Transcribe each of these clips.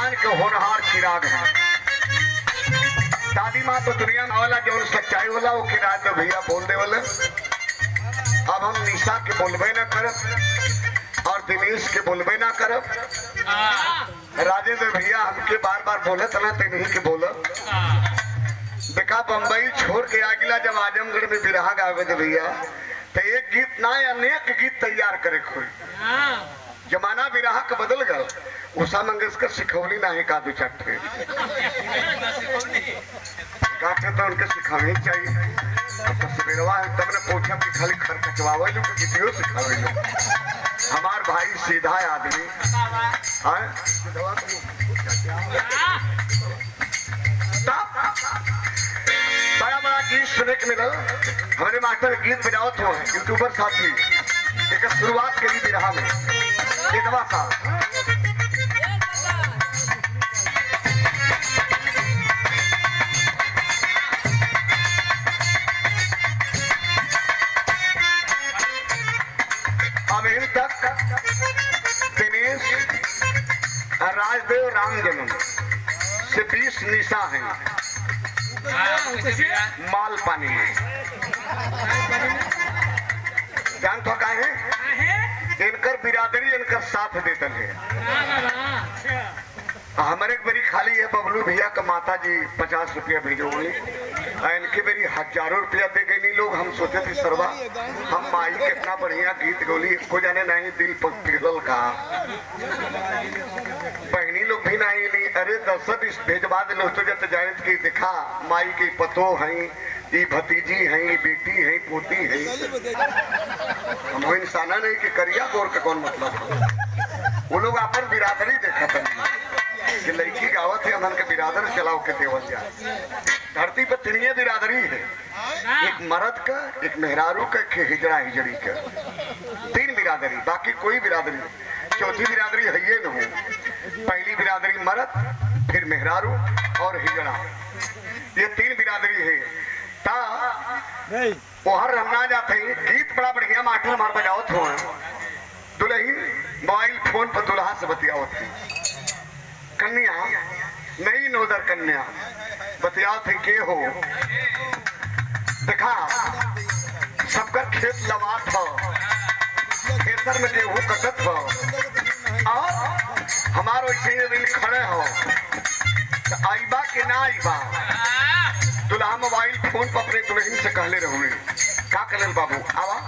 भगवान के होनहार चिराग है। दादी माँ तो दुनिया में वाला जो सच्चाई वाला वो किराए तो भैया बोल दे वाला। अब हम निशा के बोलबे ना करब और दिनेश के बोलबे ना करब। राजेंद्र भैया हमके बार बार बोलत ना ते नहीं के बोलब। देखा बम्बई छोड़ के आगिला जब आजमगढ़ में बिरहा गावे दे भैया तो एक गीत ना अनेक गीत तैयार करे खोई। जमाना बिरहा का बदल गया। उषा मंगेशकर सिखौली ना है का दो चट्टे गाते तो उनके सिखाने चाहिए। तो सवेरवा है तब ने पूछा कि खाली खर कचवावे लो कि गीतियों सिखावे लो। हमार भाई सीधा आदमी है बड़ा बड़ा गीत सुने के मिलल। हमारे मास्टर गीत बजाओ थे यूट्यूबर साथी एक शुरुआत करी बिरहा में विधवा का। अभी तक दिनेश राजदेव राम जन्म से 20 निशा है माल पानी है। जान तो का है इनकर बिरादरी इनकर साथ देते है। हमारे बड़ी खाली है बबलू भैया का माता जी 50 रुपया भेजोगे इनके मेरी हजारों रुपया दे गई। नहीं लोग हम सोचे थे सरवा हम माई कितना बढ़िया गीत गोली को जाने नहीं दिल पर पिघल का बहनी लोग भी नहीं ली। अरे 10 भेजवा दे लो तो जब जाए की दिखा माई की पतो है ये भतीजी है ये बेटी है पोती है। हम वो इंसाना नहीं कि करिया गोर का कौन मतलब है। वो लोग अपन बिरादरी देखा था कि लड़की गावत है हमन के बिरादर चलाओ के देवल जाए। धरती पर 3 बिरादरी है एक मर्द का एक मेहरारू का एक हिजड़ा हिजड़ी का 3 बिरादरी बाकी कोई बिरादरी नहीं। चौथी बिरादरी है ये न हो। पहली बिरादरी मर्द फिर मेहरारू और हिजड़ा ये 3 बिरादरी है। ता ओहर रमना जाते ही गीत बड़ा बढ़िया मास्टर मार बजाओ थो दुल्हन मोबाइल फोन पर दुल्हा से बतियावत थी। कन्या नई नोदर कन्या बतियाओ थे के हो देखा सबका खेत लवा था खेतर में गेहूं कटत हो और हमारो ऐसे दिल खड़े हो तो आईबा के ना आईबा दुल्हा मोबाइल फोन पर अपने दुल्हन से कहले रहुए का करल बाबू आवा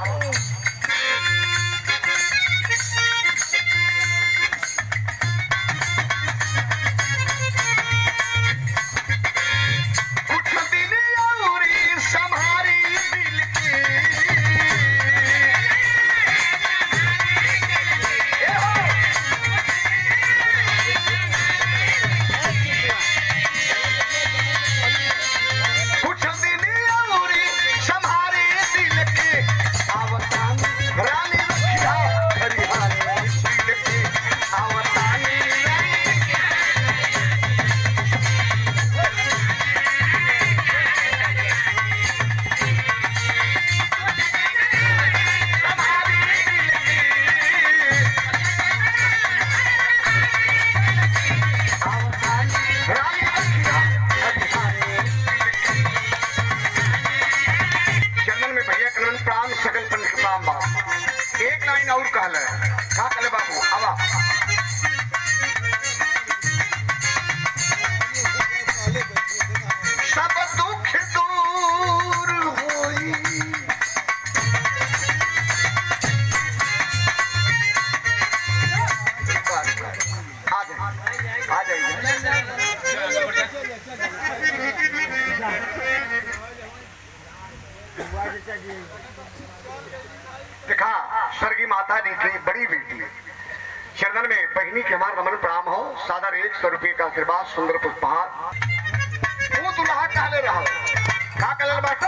और कहले का कहले बाबू आवा सब दुख दूर होई आ जाइए देखा स्वर्गीय माता जी की बड़ी बेटी चरणन में बहनी के हमारा नमन प्रणाम हो। सादर 100 रुपये का आशीर्वाद सुंदर पुष्पहार वो दुल्हा कहले रहा का कहले बाटा